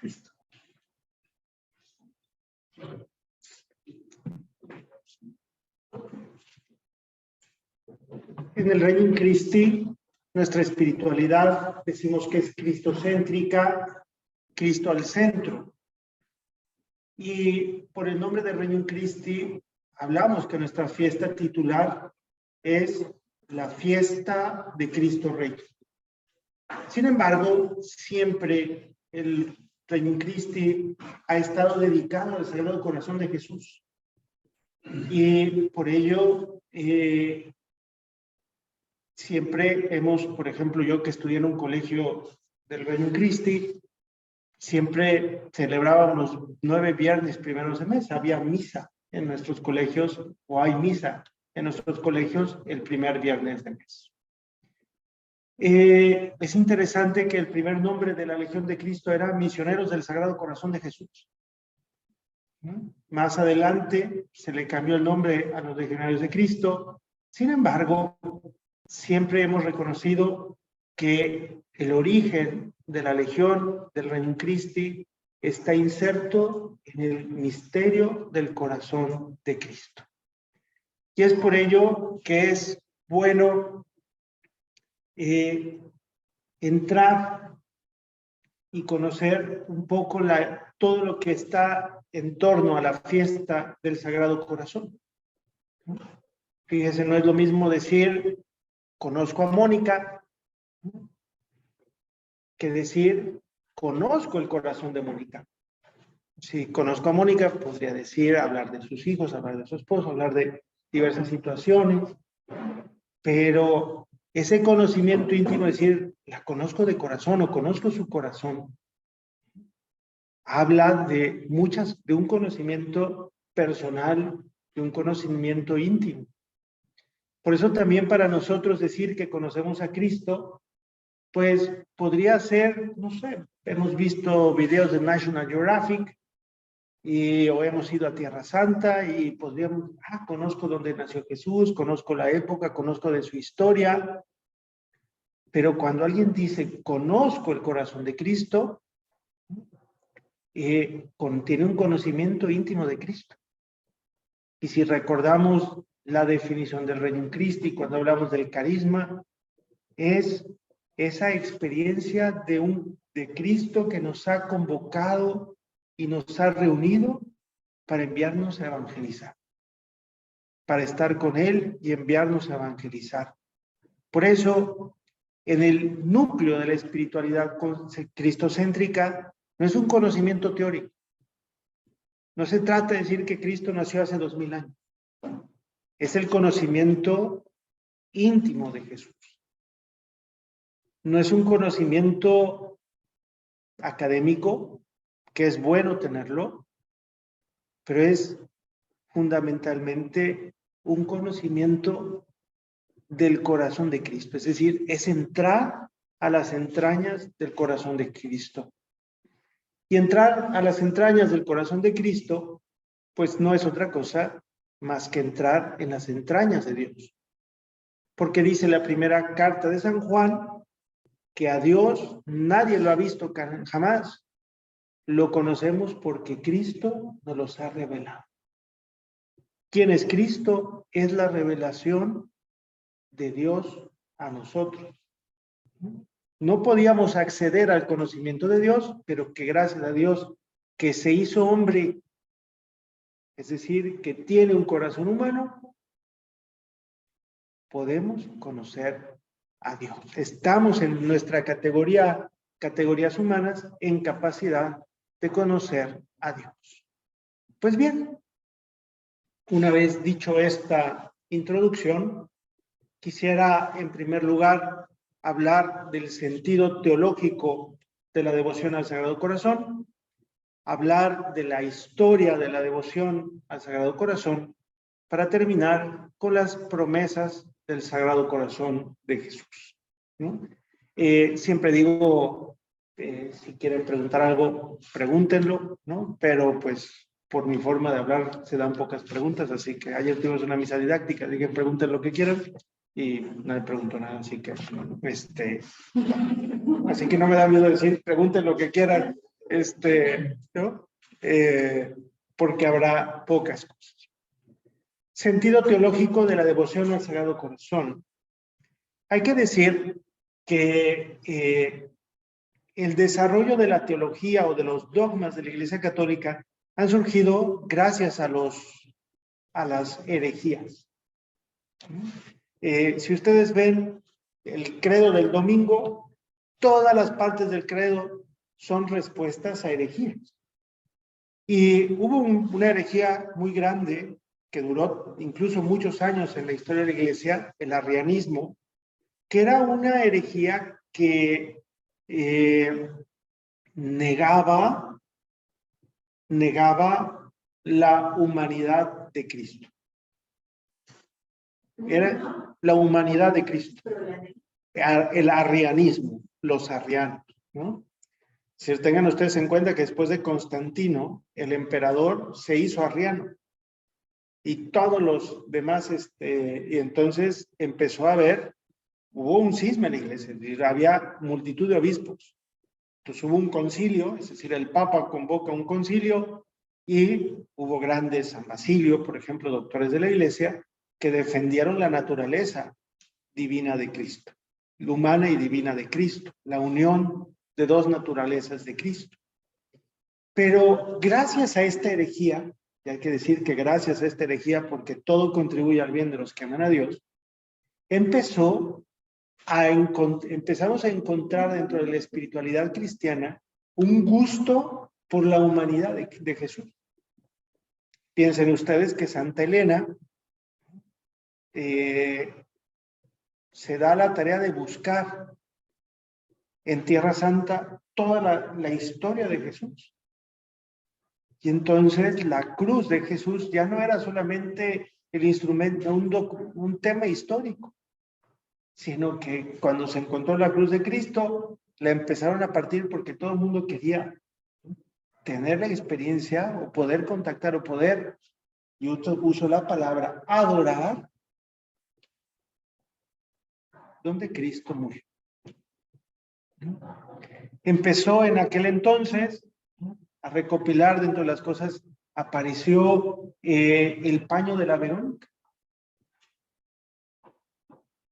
Listo. En el Reino Christi, nuestra espiritualidad decimos que es cristocéntrica, Cristo al centro. Y por el nombre del Reino Christi hablamos que nuestra fiesta titular es la fiesta de Cristo Rey. Sin embargo, siempre el Reino Christi ha estado dedicado al Sagrado Corazón de Jesús. Y por ello, siempre hemos, por ejemplo, yo que estudié en un colegio del Reino Christi, siempre celebrábamos los 9 viernes primeros de mes. Había misa en nuestros colegios, o hay misa en nuestros colegios el primer viernes de mes. Es interesante que el primer nombre de la Legión de Cristo era Misioneros del Sagrado Corazón de Jesús. Más adelante se le cambió el nombre a los Legionarios de Cristo. Sin embargo, siempre hemos reconocido que el origen de la Legión del Reino Christi está inserto en el misterio del corazón de Cristo. Y es por ello que es bueno entrar y conocer un poco todo lo que está en torno a la fiesta del Sagrado Corazón. Fíjese, no es lo mismo decir conozco a Mónica que decir conozco el corazón de Mónica. Si conozco a Mónica, podría decir, hablar de sus hijos, hablar de su esposo, hablar de diversas situaciones, pero ese conocimiento íntimo, decir, la conozco de corazón o conozco su corazón, habla de un conocimiento personal, de un conocimiento íntimo. Por eso también para nosotros decir que conocemos a Cristo, pues podría ser, no sé, hemos visto videos de National Geographic o hemos ido a Tierra Santa y podríamos, conozco dónde nació Jesús, conozco la época, conozco de su historia. Pero cuando alguien dice, conozco el corazón de Cristo, tiene un conocimiento íntimo de Cristo. Y si recordamos la definición del Reino Christi, cuando hablamos del carisma, es esa experiencia de Cristo que nos ha convocado y nos ha reunido para enviarnos a evangelizar, para estar con Él y enviarnos a evangelizar. Por eso, en el núcleo de la espiritualidad cristocéntrica, no es un conocimiento teórico. No se trata de decir que Cristo nació hace 2000 años. Es el conocimiento íntimo de Jesús. No es un conocimiento académico, que es bueno tenerlo, pero es fundamentalmente un conocimiento del corazón de Cristo. Es decir, es entrar a las entrañas del corazón de Cristo. Y entrar a las entrañas del corazón de Cristo, pues no es otra cosa más que entrar en las entrañas de Dios. Porque dice la primera carta de San Juan, que a Dios nadie lo ha visto jamás. Lo conocemos porque Cristo nos los ha revelado. ¿Quién es Cristo? Es la revelación de Dios a nosotros. No podíamos acceder al conocimiento de Dios, pero que gracias a Dios que se hizo hombre, es decir, que tiene un corazón humano, podemos conocer a Dios. Estamos en nuestra categorías humanas, en capacidad de conocer a Dios. Pues bien, una vez dicho esta introducción, quisiera en primer lugar hablar del sentido teológico de la devoción al Sagrado Corazón, hablar de la historia de la devoción al Sagrado Corazón, para terminar con las promesas del Sagrado Corazón de Jesús, ¿no? Siempre digo, si quieren preguntar algo, pregúntenlo, ¿no? Pero pues por mi forma de hablar se dan pocas preguntas, así que ayer tuvimos una misa didáctica, dije pregunten lo que quieran y no le pregunto nada, así que no me da miedo decir pregunten lo que quieran, ¿no? Porque habrá pocas cosas. Sentido teológico de la devoción al Sagrado Corazón. Hay que decir que el desarrollo de la teología o de los dogmas de la Iglesia Católica han surgido gracias a las herejías. Si ustedes ven el credo del domingo, todas las partes del credo son respuestas a herejías. Y hubo una herejía muy grande que duró incluso muchos años en la historia de la Iglesia, el arrianismo, que era una herejía que negaba la humanidad de Cristo. Era la humanidad de Cristo. El arrianismo, los arrianos, ¿no? Si tengan ustedes en cuenta que después de Constantino, el emperador se hizo arriano. Y todos los demás, y entonces empezó a haber, hubo un cisma en la iglesia, había multitud de obispos. Entonces hubo un concilio, es decir, el Papa convoca un concilio y hubo grandes, San Basilio, por ejemplo, doctores de la iglesia, que defendieron la naturaleza divina de Cristo, la humana y divina de Cristo, la unión de dos naturalezas de Cristo. Pero gracias a esta herejía, y hay que decir que gracias a esta herejía, porque todo contribuye al bien de los que aman a Dios, empezamos a encontrar dentro de la espiritualidad cristiana un gusto por la humanidad de Jesús. Piensen ustedes que Santa Elena se da la tarea de buscar en Tierra Santa toda la historia de Jesús. Y entonces la cruz de Jesús ya no era solamente el instrumento, un tema histórico, sino que cuando se encontró la cruz de Cristo, la empezaron a partir porque todo el mundo quería tener la experiencia o poder contactar o poder, y uso la palabra, adorar, donde Cristo murió. Empezó en aquel entonces a recopilar dentro de las cosas, apareció el paño de la Verónica.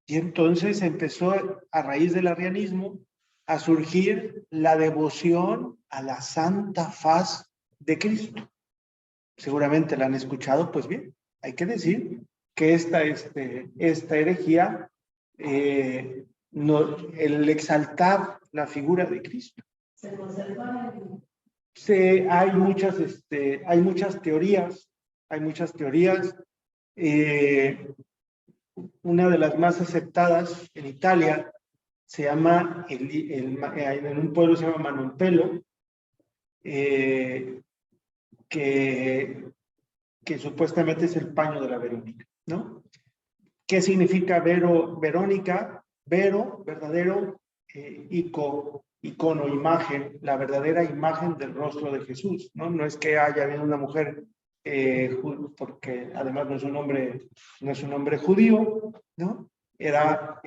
Y entonces empezó, a raíz del arrianismo, a surgir la devoción a la santa faz de Cristo. Seguramente la han escuchado, pues bien, hay que decir que esta herejía, el exaltar la figura de Cristo. ¿Se conserva? Hay muchas teorías, una de las más aceptadas en Italia se llama, en un pueblo se llama Manompelo, que supuestamente es el paño de la Verónica, ¿no? ¿Qué significa Verónica? Vero, verdadero, icono, imagen, la verdadera imagen del rostro de Jesús, ¿no? No es que haya habido una mujer, porque además no es un hombre judío, ¿no? Era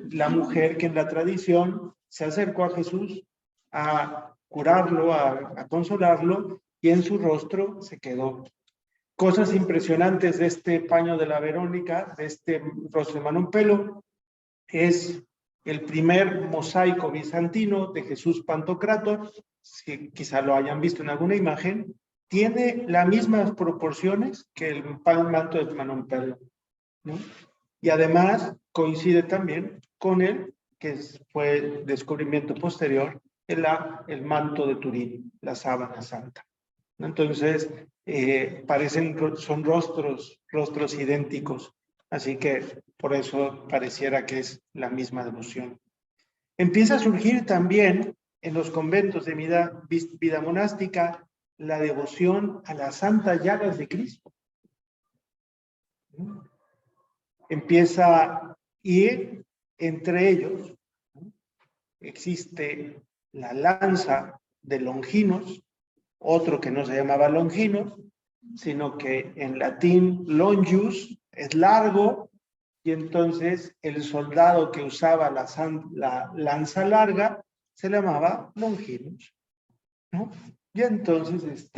la mujer que en la tradición se acercó a Jesús a curarlo, a consolarlo, y en su rostro se quedó. Cosas impresionantes de este paño de la Verónica, de este rostro de Manompelo, es el primer mosaico bizantino de Jesús Pantocrátor, si quizá lo hayan visto en alguna imagen, tiene las mismas proporciones que el manto de Manompelo, ¿no? Y además coincide también con que fue el descubrimiento posterior, el manto de Turín, la sábana santa. Entonces, son rostros idénticos, así que por eso pareciera que es la misma devoción. Empieza a surgir también en los conventos de vida monástica la devoción a las santas llagas de Cristo. Empieza, y entre ellos existe la lanza de Longinos, otro que no se llamaba Longinos, sino que en latín longius es largo, y entonces el soldado que usaba la lanza larga se llamaba Longinus. ¿no? Y entonces,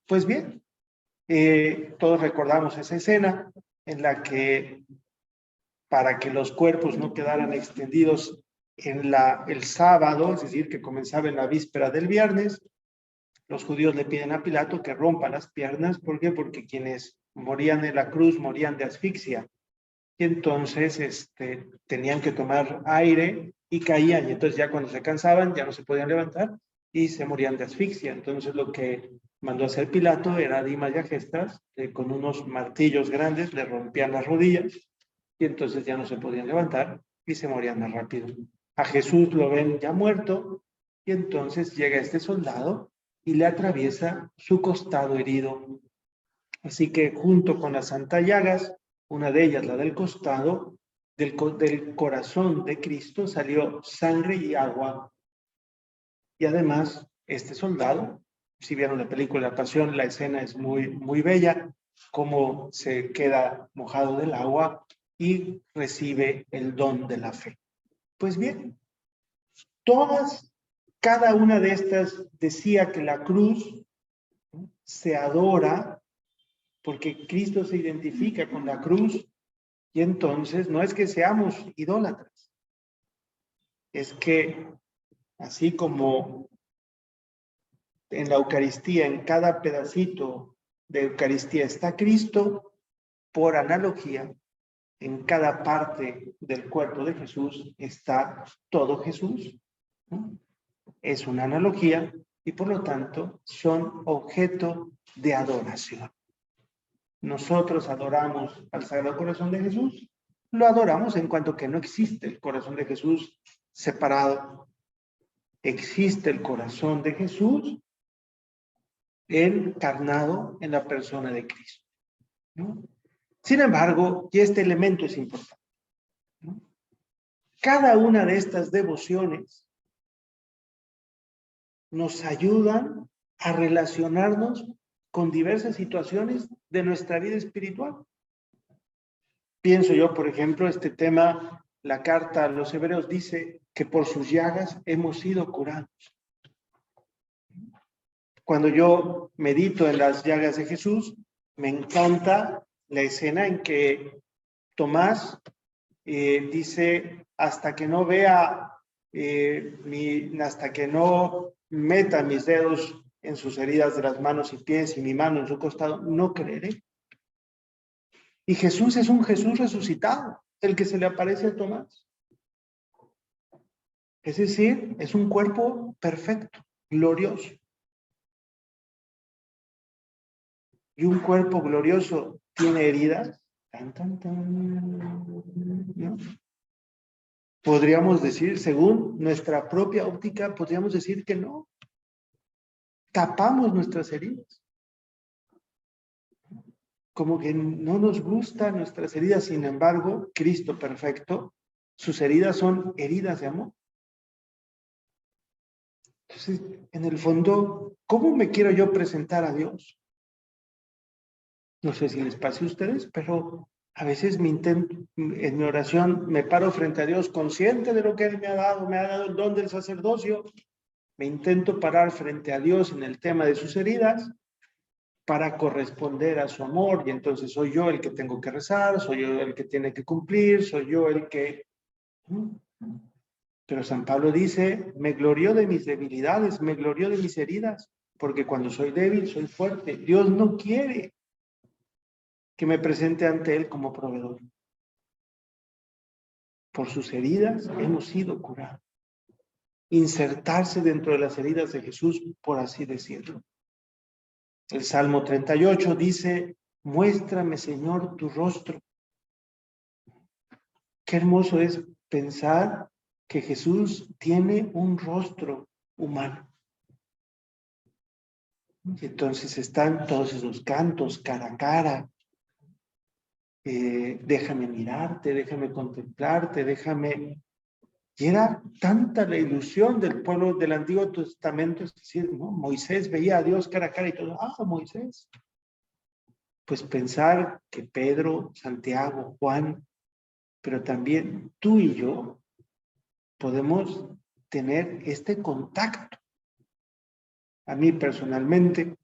pues bien, todos recordamos esa escena en la que, para que los cuerpos no quedaran extendidos el sábado, es decir, que comenzaba en la víspera del viernes, los judíos le piden a Pilato que rompa las piernas. ¿Por qué? Porque quienes morían en la cruz morían de asfixia. Y entonces tenían que tomar aire y caían. Y entonces ya cuando se cansaban ya no se podían levantar y se morían de asfixia. Entonces lo que mandó a hacer Pilato era a Dimas y a Gestas, con unos martillos grandes le rompían las rodillas y entonces ya no se podían levantar y se morían más rápido. A Jesús lo ven ya muerto y entonces llega este soldado y le atraviesa su costado herido. Así que junto con las santas llagas, una de ellas, la del costado, del corazón de Cristo salió sangre y agua. Y además, este soldado, si vieron la película La Pasión, la escena es muy, muy bella, cómo se queda mojado del agua y recibe el don de la fe. Pues bien, cada una de estas decía que la cruz se adora porque Cristo se identifica con la cruz y entonces no es que seamos idólatras, es que así como en la Eucaristía, en cada pedacito de Eucaristía está Cristo, por analogía, en cada parte del cuerpo de Jesús está todo Jesús, ¿no? Es una analogía y por lo tanto son objeto de adoración. Nosotros adoramos al Sagrado Corazón de Jesús, lo adoramos en cuanto que no existe el corazón de Jesús separado. Existe el corazón de Jesús encarnado en la persona de Cristo, ¿no? Sin embargo, y este elemento es importante, ¿no? Cada una de estas devociones nos ayudan a relacionarnos con diversas situaciones de nuestra vida espiritual. Pienso yo, por ejemplo, este tema, la carta a los Hebreos dice que por sus llagas hemos sido curados. Cuando yo medito en las llagas de Jesús, me encanta la escena en que Tomás dice, hasta que no vea, hasta que no meta mis dedos en sus heridas de las manos y pies y mi mano en su costado, no creeré. Y Jesús es un Jesús resucitado, el que se le aparece a Tomás. Es decir, es un cuerpo perfecto, glorioso. Y un cuerpo glorioso tiene heridas. Tan, tan, tan, ¿no? Podríamos decir, según nuestra propia óptica, podríamos decir que no. Tapamos nuestras heridas. Como que no nos gustan nuestras heridas, sin embargo, Cristo perfecto, sus heridas son heridas de amor. Entonces, en el fondo, ¿cómo me quiero yo presentar a Dios? No sé si les pase a ustedes, pero a veces en mi oración me paro frente a Dios consciente de lo que Él me ha dado el don del sacerdocio, me intento parar frente a Dios en el tema de sus heridas para corresponder a su amor y entonces soy yo el que tengo que rezar, soy yo el que tiene que cumplir, soy yo el que... Pero San Pablo dice, me glorió de mis debilidades, me glorió de mis heridas, porque cuando soy débil soy fuerte. Dios no quiere que me presente ante Él como proveedor. Por sus heridas hemos sido curados. Insertarse dentro de las heridas de Jesús, por así decirlo. El Salmo 38 dice, muéstrame, Señor, tu rostro. Qué hermoso es pensar que Jesús tiene un rostro humano. Y entonces están todos esos cantos cara a cara. Déjame mirarte, déjame contemplarte, déjame... Y era tanta la ilusión del pueblo del Antiguo Testamento, es decir, ¿no? Moisés veía a Dios cara a cara y todo, Moisés. Pues pensar que Pedro, Santiago, Juan, pero también tú y yo podemos tener este contacto A mí personalmente,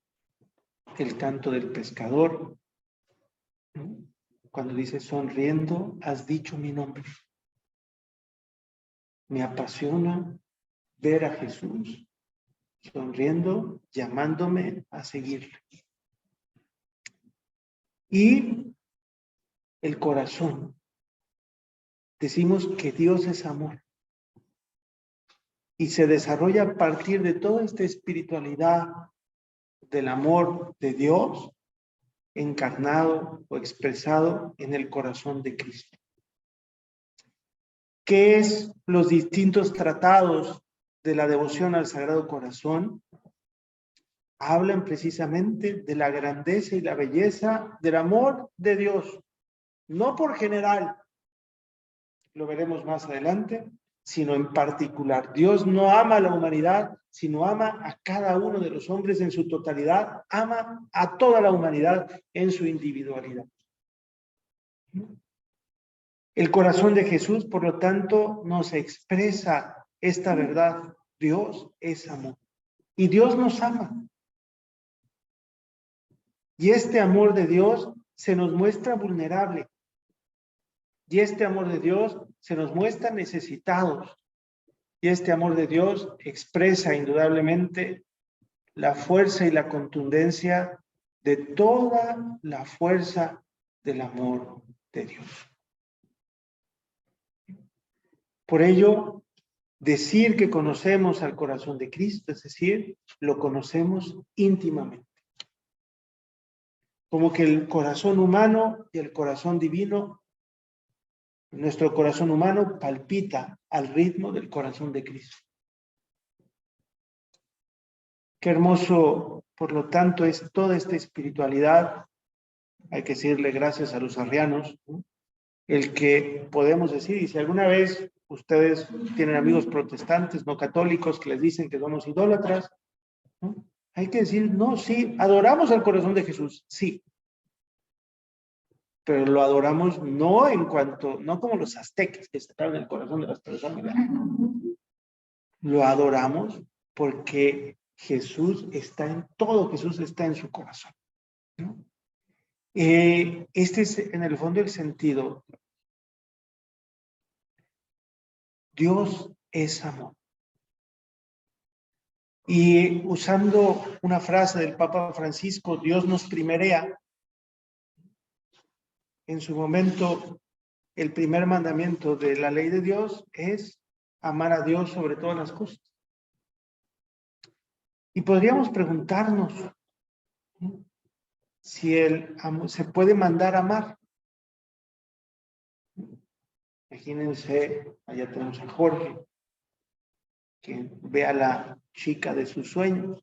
el canto del pescador, ¿no? Cuando dice, sonriendo, has dicho mi nombre. Me apasiona ver a Jesús sonriendo, llamándome a seguirle. Y el corazón. Decimos que Dios es amor. Y se desarrolla a partir de toda esta espiritualidad del amor de Dios encarnado o expresado en el corazón de Cristo. ¿Qué es los distintos tratados de la devoción al Sagrado Corazón? Hablan precisamente de la grandeza y la belleza del amor de Dios, no por general, lo veremos más adelante, sino en particular. Dios no ama a la humanidad, sino ama a cada uno de los hombres en su totalidad, ama a toda la humanidad en su individualidad. El corazón de Jesús, por lo tanto, nos expresa esta verdad. Dios es amor. Y Dios nos ama. Y este amor de Dios se nos muestra vulnerable. Y este amor de Dios se nos muestra necesitados. Y este amor de Dios expresa indudablemente la fuerza y la contundencia de toda la fuerza del amor de Dios. Por ello, decir que conocemos al corazón de Cristo, es decir, lo conocemos íntimamente. Como que el corazón humano y el corazón divino, nuestro corazón humano palpita al ritmo del corazón de Cristo. Qué hermoso, por lo tanto, es toda esta espiritualidad. Hay que decirle gracias a los arrianos, ¿no? El que podemos decir, y si alguna vez ustedes tienen amigos protestantes, no católicos, que les dicen que somos idólatras, ¿no? Hay que decir, no, sí, adoramos al corazón de Jesús, sí, pero lo adoramos no en cuanto, no como los aztecas que estaban en el corazón de las personas, lo adoramos porque Jesús está en todo, Jesús está en su corazón, ¿no? Este es en el fondo el sentido. Dios es amor. Y usando una frase del Papa Francisco, Dios nos primerea. En su momento, el primer mandamiento de la ley de Dios es amar a Dios sobre todas las cosas. Y podríamos preguntarnos, ¿no?, si se puede mandar a amar. Imagínense, allá tenemos a Jorge, que ve a la chica de sus sueños,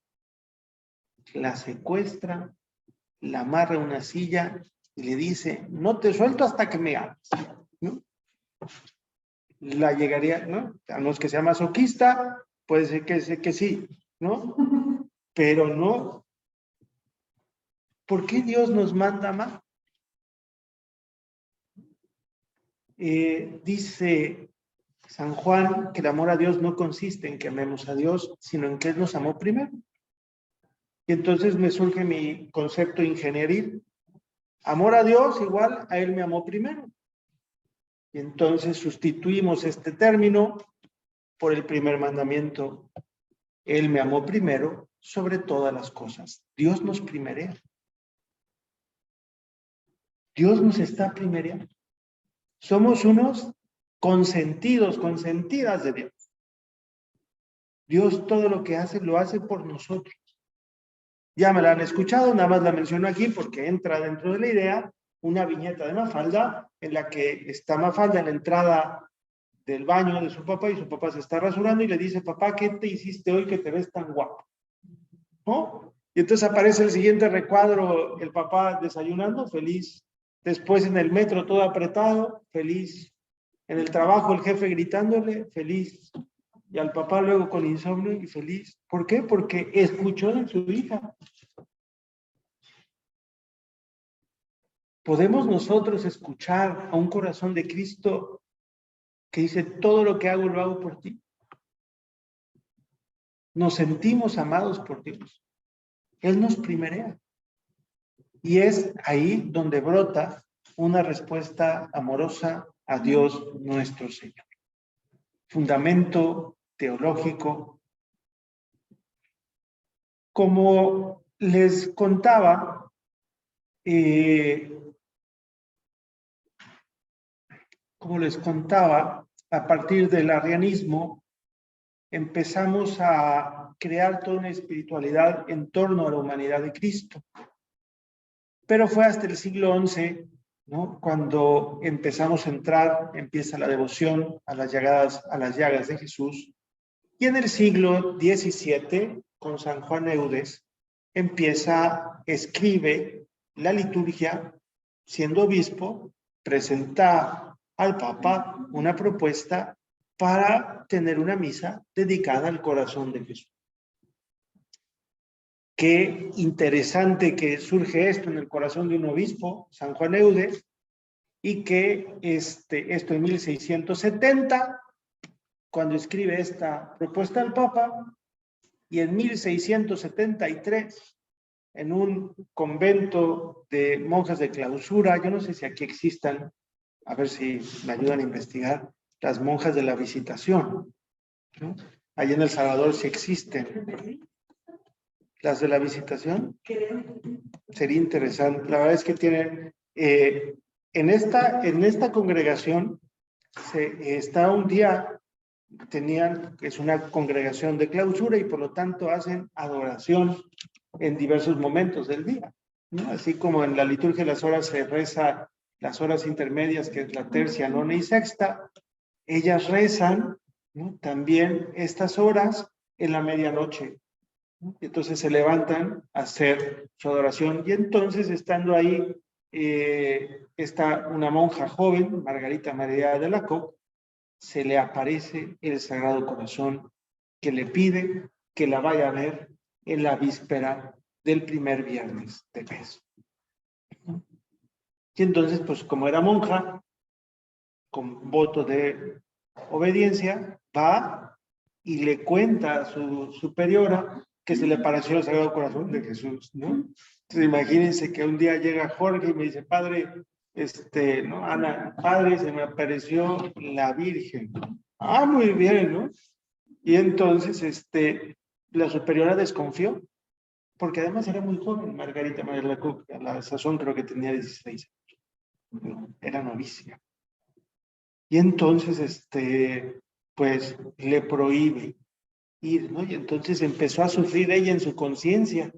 la secuestra, la amarra a una silla y le dice, no te suelto hasta que me ames, ¿no? La llegaría, ¿no? A no es que sea masoquista, puede ser que sí, ¿no? Pero no. ¿Por qué Dios nos manda amar? Dice San Juan que el amor a Dios no consiste en que amemos a Dios, sino en que Él nos amó primero. Y entonces me surge mi concepto ingenieril. Amor a Dios igual a Él me amó primero. Y entonces sustituimos este término por el primer mandamiento. Él me amó primero sobre todas las cosas. Dios nos primerea. Dios nos está primereando. Somos unos consentidos, consentidas de Dios. Dios todo lo que hace, lo hace por nosotros. Ya me la han escuchado, nada más la menciono aquí porque entra dentro de la idea una viñeta de Mafalda en la que está Mafalda en la entrada del baño de su papá y su papá se está rasurando y le dice, papá, ¿qué te hiciste hoy que te ves tan guapo? ¿No? Y entonces aparece el siguiente recuadro, el papá desayunando, feliz. Después en el metro todo apretado, feliz. En el trabajo el jefe gritándole, feliz. Y al papá luego con insomnio y feliz. ¿Por qué? Porque escuchó de su hija. ¿Podemos nosotros escuchar a un corazón de Cristo que dice, todo lo que hago lo hago por ti? nos sentimos amados por Dios. Él nos primerea. Y es ahí donde brota una respuesta amorosa a Dios nuestro Señor. Fundamento teológico. Como les contaba, a partir del arrianismo, empezamos a crear toda una espiritualidad en torno a la humanidad de Cristo. Pero fue hasta el siglo XI, ¿no?, cuando empezamos a empieza la devoción a las llagas de Jesús. Y en el siglo XVII, con San Juan Eudes, escribe la liturgia, siendo obispo, presenta al Papa una propuesta para tener una misa dedicada al corazón de Jesús. Qué interesante que surge esto en el corazón de un obispo, San Juan Eudes, y que esto en 1670, cuando escribe esta propuesta al Papa, y en 1673, en un convento de monjas de clausura, yo no sé si aquí existan, a ver si me ayudan a investigar, las monjas de la Visitación, ¿no? Allí en El Salvador sí existen. Las de la Visitación, sería interesante. La verdad es que tiene, en esta congregación, está un día, es una congregación de clausura y por lo tanto hacen adoración en diversos momentos del día, ¿no? Así como en la liturgia de las horas se reza las horas intermedias, que es la tercia, nona y sexta, ellas rezan, ¿no?, también estas horas en la medianoche. Entonces se levantan a hacer su adoración y entonces estando ahí está una monja joven, Margarita María de Alacoque, se le aparece el Sagrado Corazón que le pide que la vaya a ver en la víspera del primer viernes de mes. Y entonces, pues como era monja, con voto de obediencia, va y le cuenta a su superiora que se le apareció el Sagrado Corazón de Jesús, ¿no? Entonces imagínense que un día llega Jorge y me dice, padre, ¿no? Ana, padre, se me apareció la Virgen. Ah, muy bien, ¿no? Y entonces, la superiora desconfió, porque además era muy joven, Margarita María de Alacoque, a la sazón creo que tenía 16 años, ¿no? Era novicia. Y entonces, pues, le prohíbe ir, ¿no? Y entonces empezó a sufrir ella en su conciencia.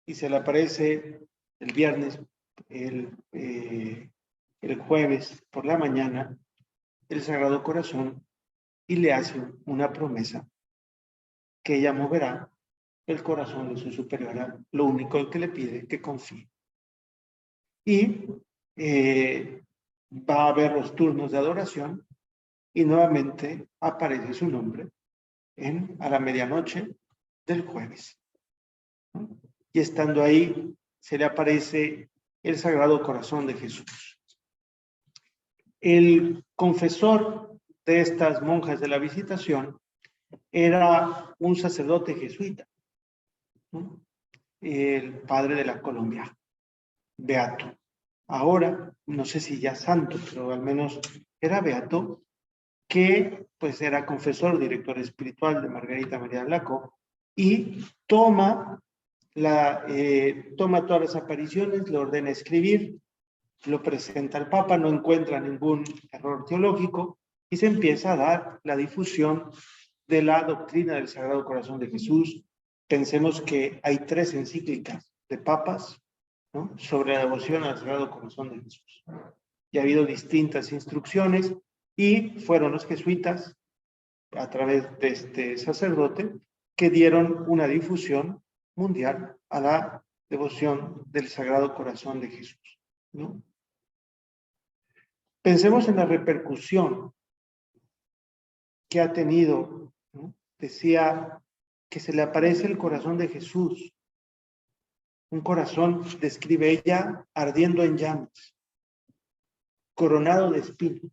Y se le aparece el viernes, el jueves por la mañana, el Sagrado Corazón y le hace una promesa que ella moverá el corazón de su superiora, lo único que le pide que confíe. Y va a haber los turnos de adoración y nuevamente aparece su nombre a la medianoche del jueves, ¿no? Y estando ahí se le aparece el Sagrado Corazón de Jesús. El confesor de estas monjas de la Visitación era un sacerdote jesuita, ¿no?, el padre de la Colombia, beato. Ahora, no sé si ya santo, pero al menos era beato, que pues era confesor, director espiritual de Margarita María de Alacoque, y toma todas las apariciones, le ordena escribir, lo presenta al Papa, no encuentra ningún error teológico y se empieza a dar la difusión de la doctrina del Sagrado Corazón de Jesús. Pensemos que hay 3 encíclicas de papas, ¿no?, sobre la devoción al Sagrado Corazón de Jesús. Y ha habido distintas instrucciones y fueron los jesuitas, a través de este sacerdote, que dieron una difusión mundial a la devoción del Sagrado Corazón de Jesús, ¿no? Pensemos en la repercusión que ha tenido, ¿no? Decía que se le aparece el corazón de Jesús, un corazón, describe ella, ardiendo en llamas, coronado de espinas,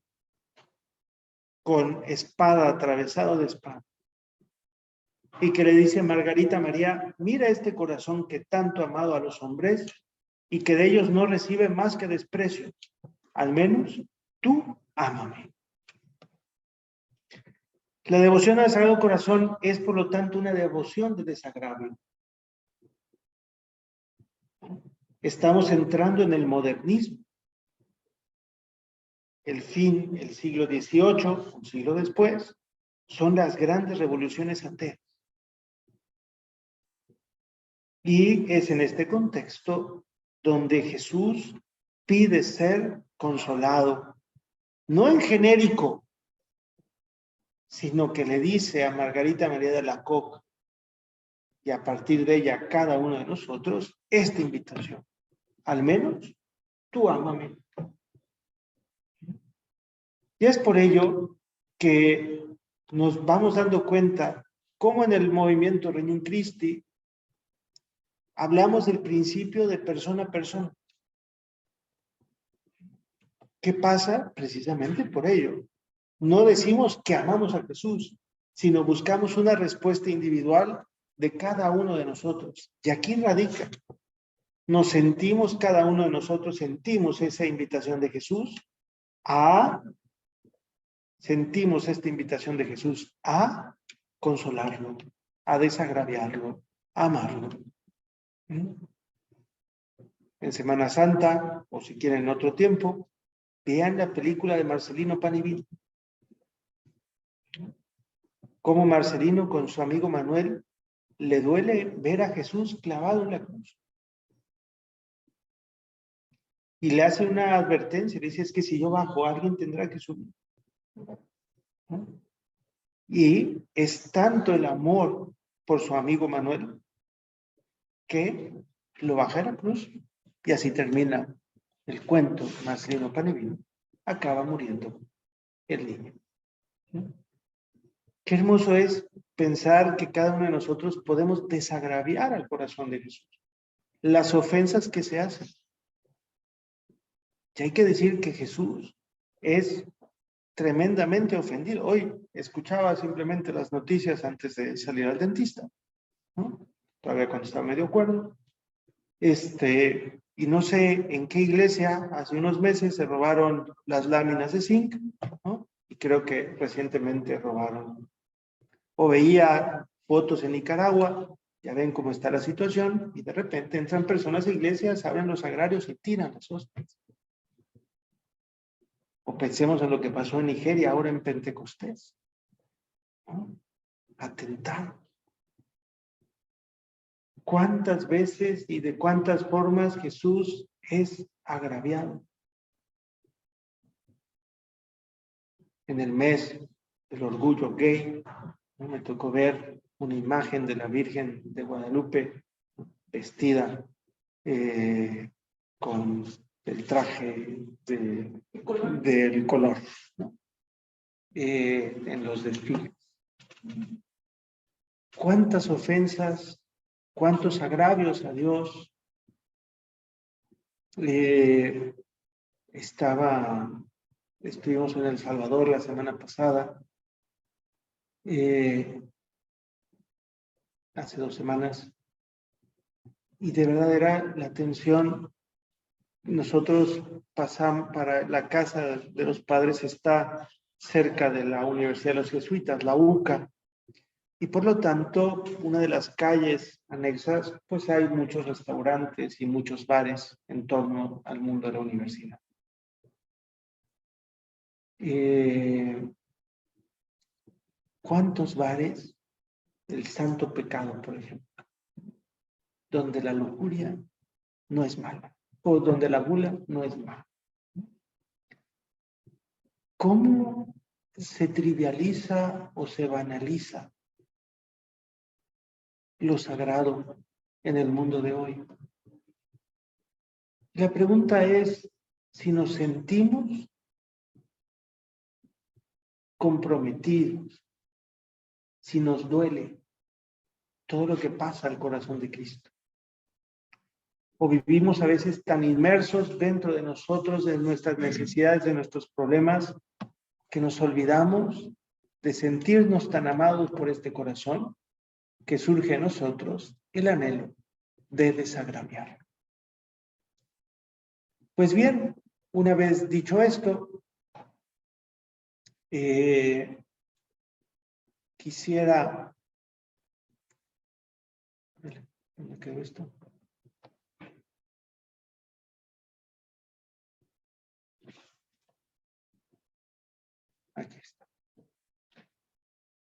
con espada, atravesado de espada. y que le dice a Margarita María, mira este corazón que tanto ha amado a los hombres y que de ellos no recibe más que desprecio. Al menos tú ámame. La devoción al Sagrado Corazón es, por lo tanto, una devoción de desagravio. Estamos entrando en el modernismo. El fin, el siglo XVIII, un siglo después, son las grandes revoluciones ateas. Y es en este contexto donde Jesús pide ser consolado, no en genérico, sino que le dice a Margarita María de Alacoque y a partir de ella a cada uno de nosotros esta invitación. Al menos tú ámame. Y es por ello que nos vamos dando cuenta cómo en el movimiento Regnum Christi hablamos del principio de persona a persona. ¿Qué pasa? Precisamente por ello. No decimos que amamos a Jesús, sino buscamos una respuesta individual de cada uno de nosotros. Y aquí radica. Nos sentimos, cada uno de nosotros sentimos esa invitación de Jesús sentimos esta invitación de Jesús a consolarlo, a desagraviarlo, a amarlo. En Semana Santa, o si quieren en otro tiempo, vean la película de Marcelino Pan y Vino. Cómo Marcelino con su amigo Manuel le duele ver a Jesús clavado en la cruz. Y le hace una advertencia, le dice, es que si yo bajo, alguien tendrá que subir. Y es tanto el amor por su amigo Manuel que lo baja a la cruz. Y así termina el cuento Marcelino Pan y Vino. Acaba muriendo el niño. Qué hermoso es pensar que cada uno de nosotros podemos desagraviar al corazón de Jesús. Las ofensas que se hacen. Y hay que decir que Jesús es tremendamente ofendido. Hoy escuchaba simplemente las noticias antes de salir al dentista, ¿no? Todavía cuando estaba medio cuerdo. Y no sé en qué iglesia hace unos meses se robaron las láminas de zinc, ¿no? Y creo que recientemente robaron. O veía fotos en Nicaragua, ya ven cómo está la situación, y de repente entran personas a iglesias, abren los sagrarios y tiran las hostias. O pensemos en lo que pasó en Nigeria ahora en Pentecostés, ¿no? Atentados. ¿Cuántas veces y de cuántas formas Jesús es agraviado? En el mes del orgullo gay, ¿no? Me tocó ver una imagen de la Virgen de Guadalupe vestida con el traje del color, ¿no? En los desfiles. ¿Cuántas ofensas, cuántos agravios a Dios? Estuvimos en El Salvador la semana pasada, hace 2 semanas, y de verdad era la tensión. Nosotros pasamos para la casa de los padres, está cerca de la Universidad de los Jesuitas, la UCA, y por lo tanto, una de las calles anexas, pues hay muchos restaurantes y muchos bares en torno al mundo de la universidad. ¿Cuántos bares? El santo pecado, por ejemplo, donde la lujuria no es mala, o donde la gula no es mala. ¿Cómo se trivializa o se banaliza lo sagrado en el mundo de hoy? La pregunta es si nos sentimos comprometidos, si nos duele todo lo que pasa al corazón de Cristo. O vivimos a veces tan inmersos dentro de nosotros, de nuestras necesidades, de nuestros problemas, que nos olvidamos de sentirnos tan amados por este corazón que surge en nosotros el anhelo de desagraviar. Pues bien, una vez dicho esto, quisiera... ¿Dónde quedó esto? Aquí está.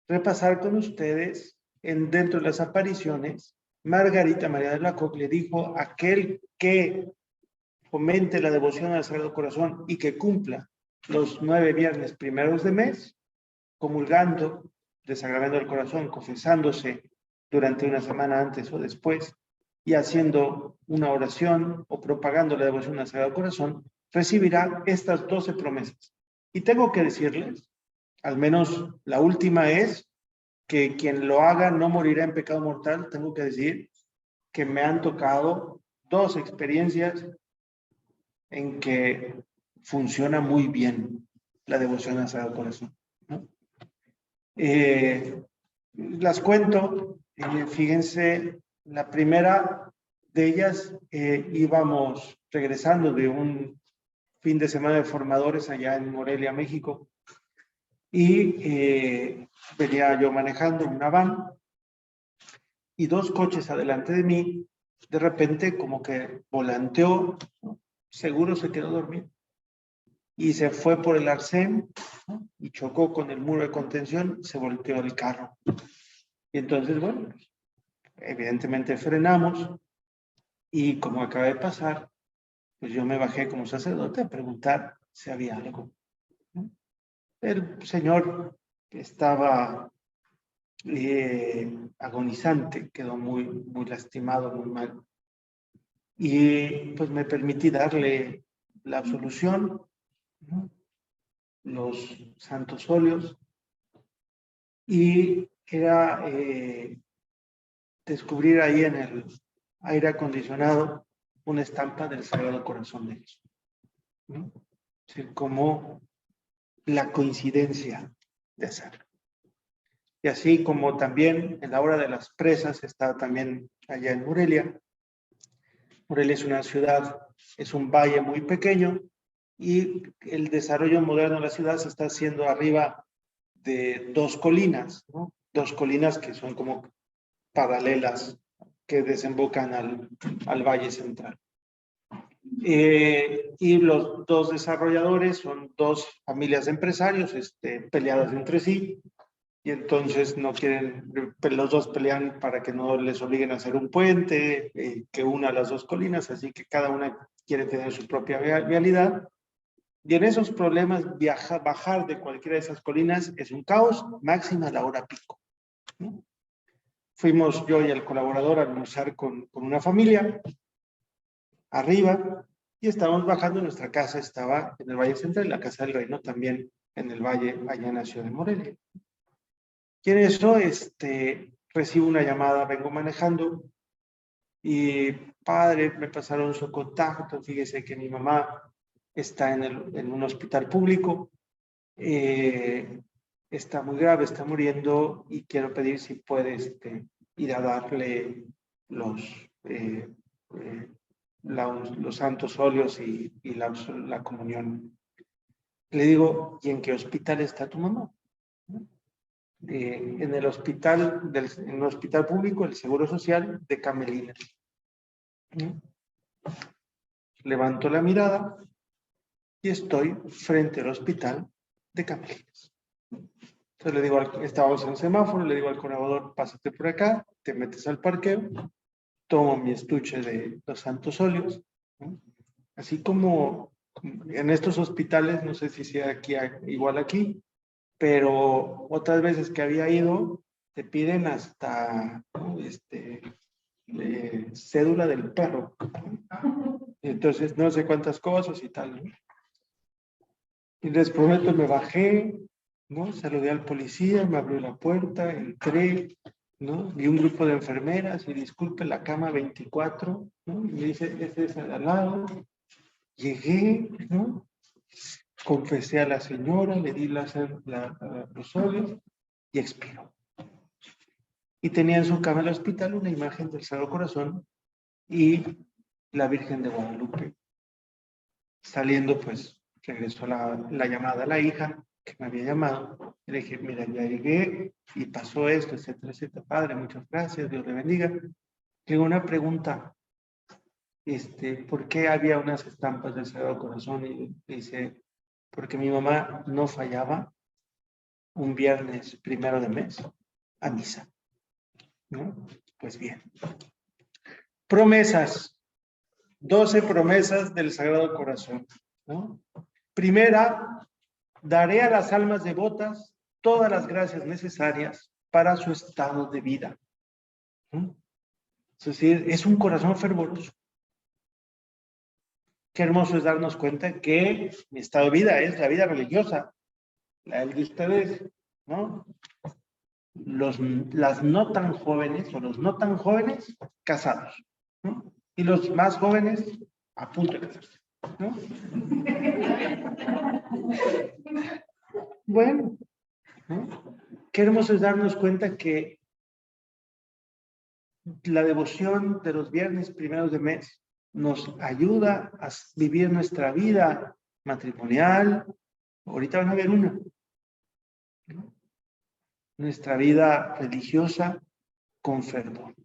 Repasar con ustedes, dentro de las apariciones, Margarita María de Alacoque le dijo: aquel que fomente la devoción al Sagrado Corazón y que cumpla los 9 viernes primeros de mes, comulgando, desagraviando el corazón, confesándose durante una semana antes o después, y haciendo una oración o propagando la devoción al Sagrado Corazón, recibirá estas 12 promesas. Y tengo que decirles, al menos la última es que quien lo haga no morirá en pecado mortal. Tengo que decir que me han tocado 2 experiencias en que funciona muy bien la devoción al Sagrado Corazón, ¿no? Las cuento. Fíjense, la primera de ellas, íbamos regresando de un fin de semana de formadores allá en Morelia, México, y venía yo manejando una van y 2 coches adelante de mí, de repente como que volanteó, ¿no? Seguro se quedó dormido y se fue por el arcén, ¿no? Y chocó con el muro de contención, se volteó el carro. Y entonces, bueno, evidentemente frenamos y como acaba de pasar, pues yo me bajé como sacerdote a preguntar si había algo, ¿no? El señor estaba agonizante, quedó muy, muy lastimado, muy mal. Y pues me permití darle la absolución, ¿no? Los santos óleos, y era descubrir ahí en el aire acondicionado una estampa del Sagrado Corazón de Jesús, ¿no? Es decir, como la coincidencia de hacerlo. Y así como también en la hora de las presas, está también allá en Morelia. Morelia es una ciudad, es un valle muy pequeño, y el desarrollo moderno de la ciudad se está haciendo arriba de 2 colinas, ¿no? 2 colinas que son como paralelas, que desembocan al valle central. Y los 2 desarrolladores son 2 familias de empresarios peleadas entre sí, y entonces no quieren, los 2 pelean para que no les obliguen a hacer un puente que una las 2 colinas, así que cada una quiere tener su propia vialidad. Y en esos problemas, bajar de cualquiera de esas colinas es un caos, máxima la hora pico, ¿no? Fuimos yo y el colaborador a almorzar con una familia arriba, y estábamos bajando. Nuestra casa estaba en el Valle Central, la Casa del Reino también en el Valle, allá en la ciudad de Morelia. Y en eso recibo una llamada, vengo manejando, y padre, me pasaron su contacto, fíjese que mi mamá está en un hospital público, está muy grave, está muriendo, y quiero pedir si puede ir a darle los santos óleos y la comunión. Le digo: ¿y en qué hospital está tu mamá? En el hospital, en el hospital público, el Seguro Social de Camelina. Levanto la mirada y estoy frente al hospital de Camelinas. Entonces le digo, estábamos en un semáforo, le digo al colaborador: pásate por acá, te metes al parqueo, tomo mi estuche de los santos óleos, ¿no? Así como en estos hospitales, no sé si sea aquí, igual aquí, pero otras veces que había ido, te piden hasta, ¿no? Cédula del perro. Entonces, no sé cuántas cosas y tal, ¿no? Y les prometo, me bajé, ¿no? Saludé al policía, me abrió la puerta, entré, ¿no? Vi un grupo de enfermeras y disculpe, la cama 24, ¿no? Y me dice: este es al lado. Llegué, ¿no? Confesé a la señora, le di los óleos y expiró. y tenía en su cama del hospital una imagen del Sagrado Corazón y la Virgen de Guadalupe. Saliendo, pues, regresó la llamada a la hija que me había llamado. Le dije, mira, ya llegué y pasó esto, etcétera, etcétera. Padre, muchas gracias, Dios le bendiga. Tengo una pregunta. ¿Por qué había unas estampas del Sagrado Corazón? Y dice, porque mi mamá no fallaba un viernes 1 de mes a misa, ¿no? Pues bien. Promesas. 12 promesas del Sagrado Corazón, ¿no? Primera, daré a las almas devotas todas las gracias necesarias para su estado de vida, ¿no? Es decir, es un corazón fervoroso. Qué hermoso es darnos cuenta que mi estado de vida es la vida religiosa, la de ustedes, ¿no? Las no tan jóvenes o los no tan jóvenes casados, ¿no? Y los más jóvenes a punto de casarse, ¿no? Bueno, ¿no? Qué hermoso es darnos cuenta que la devoción de los viernes primeros de mes nos ayuda a vivir nuestra vida matrimonial. Ahorita van a ver una, ¿no? Nuestra vida religiosa con fervor.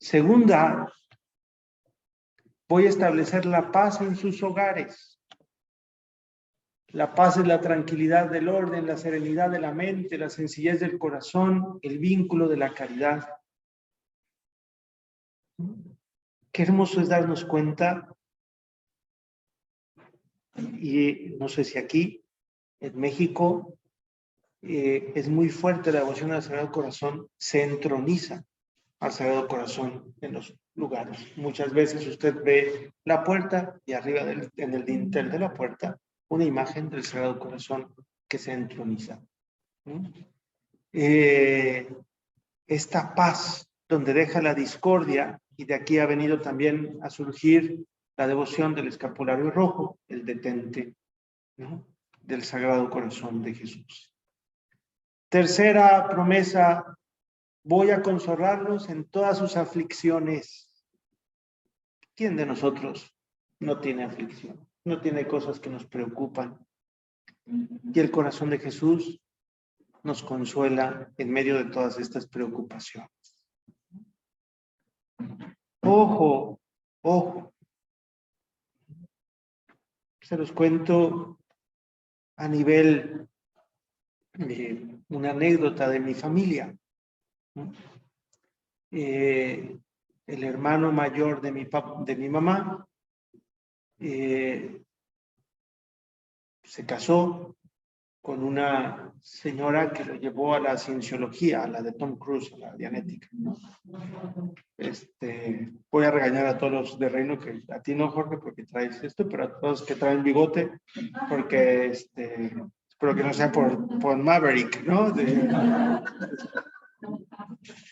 Segunda, voy a establecer la paz en sus hogares. La paz es la tranquilidad del orden, la serenidad de la mente, la sencillez del corazón, el vínculo de la caridad. Qué hermoso es darnos cuenta, y no sé si aquí, en México, es muy fuerte la devoción al Sagrado Corazón, se entroniza al Sagrado Corazón en los lugares. Muchas veces usted ve la puerta y arriba en el dintel de la puerta una imagen del Sagrado Corazón que se entroniza. Esta paz donde deja la discordia, y de aquí ha venido también a surgir la devoción del escapulario rojo, el detente, ¿no?, del Sagrado Corazón de Jesús. Tercera promesa, voy a consolarlos en todas sus aflicciones. ¿Quién de nosotros no tiene aflicción? No tiene cosas que nos preocupan. Y el corazón de Jesús nos consuela en medio de todas estas preocupaciones. Ojo, ojo. Se los cuento a nivel de una anécdota de mi familia. El hermano mayor de mi mamá se casó con una señora que lo llevó a la cienciología, a la de Tom Cruise, a la dianética, ¿no? Voy a regañar a todos los de Reino, que a ti no, Jorge, porque traes esto, pero a todos que traen bigote, porque espero que no sea por Maverick, ¿no?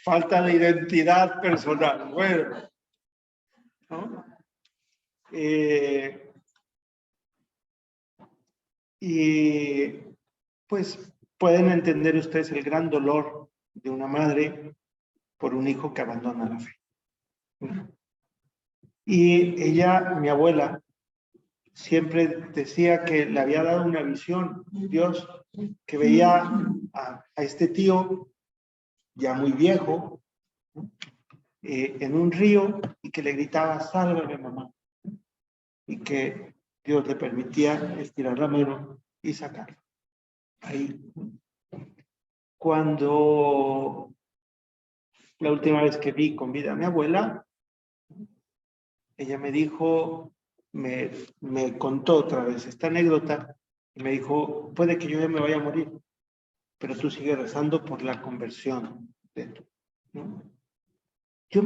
Falta de identidad personal. Bueno, ¿no? Y pues pueden entender ustedes el gran dolor de una madre por un hijo que abandona la fe. Y ella, mi abuela, siempre decía que le había dado una visión, Dios, que veía a este tío ya muy viejo, en un río, y que le gritaba, sálvame, mamá, y que Dios le permitía estirar la mano y sacarlo. Ahí. Cuando la última vez que vi con vida a mi abuela, ella me dijo, me contó otra vez esta anécdota, y me dijo, puede que yo ya me vaya a morir, pero tú sigues rezando por la conversión de tú, ¿no? Yo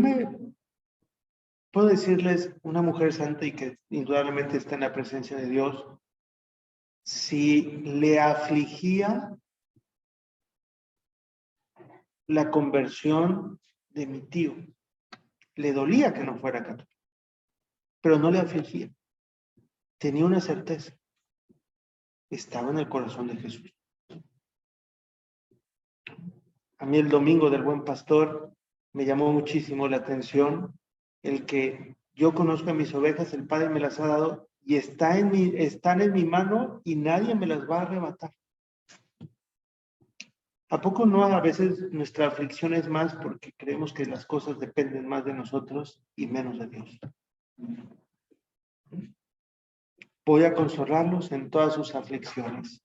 puedo decirles, una mujer santa y que indudablemente está en la presencia de Dios, si le afligía la conversión de mi tío, le dolía que no fuera católico, pero no le afligía. Tenía una certeza, estaba en el corazón de Jesús. A mí el domingo del Buen Pastor me llamó muchísimo la atención el que yo conozco a mis ovejas, el Padre me las ha dado y están en mi mano y nadie me las va a arrebatar. ¿A poco no a veces nuestra aflicción es más porque creemos que las cosas dependen más de nosotros y menos de Dios? Voy a consolarlos en todas sus aflicciones.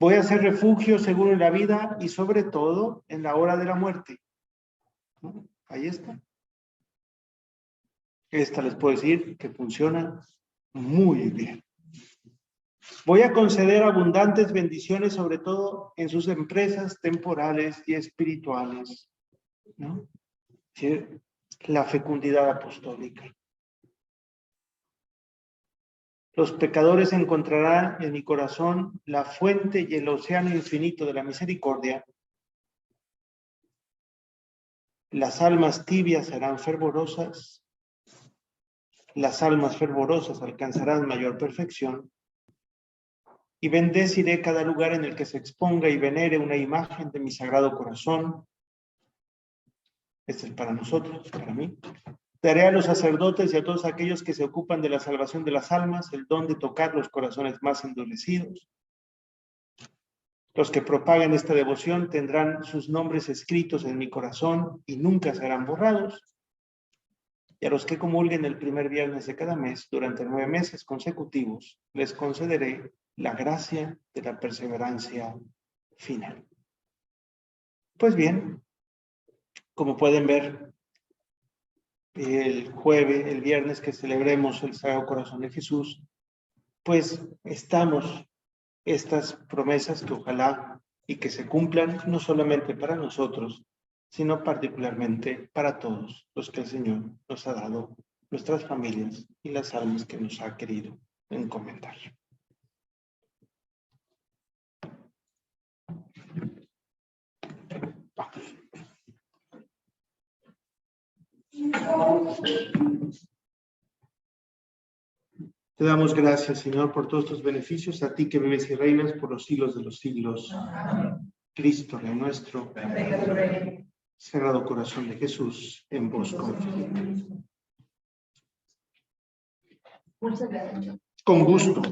Voy a ser refugio seguro en la vida y sobre todo en la hora de la muerte. ¿No? Ahí está. Esta les puedo decir que funciona muy bien. Voy a conceder abundantes bendiciones, sobre todo en sus empresas temporales y espirituales, ¿no? Sí, la fecundidad apostólica. Los pecadores encontrarán en mi corazón la fuente y el océano infinito de la misericordia. Las almas tibias serán fervorosas. Las almas fervorosas alcanzarán mayor perfección. Y bendeciré cada lugar en el que se exponga y venere una imagen de mi sagrado corazón. Este es para nosotros, para mí. Daré a los sacerdotes y a todos aquellos que se ocupan de la salvación de las almas el don de tocar los corazones más endurecidos. Los que propaguen esta devoción tendrán sus nombres escritos en mi corazón y nunca serán borrados. Y a los que comulguen el primer viernes de cada mes durante 9 meses consecutivos, les concederé la gracia de la perseverancia final. Pues bien, como pueden ver, el viernes que celebremos el Sagrado Corazón de Jesús, pues estamos estas promesas que ojalá y que se cumplan no solamente para nosotros, sino particularmente para todos los que el Señor nos ha dado, nuestras familias y las almas que nos ha querido encomendar. Te damos gracias, Señor, por todos tus beneficios, a ti que vives y reinas por los siglos de los siglos. Cristo, Rey nuestro, Sagrado Corazón de Jesús, en vos confío. Con gusto.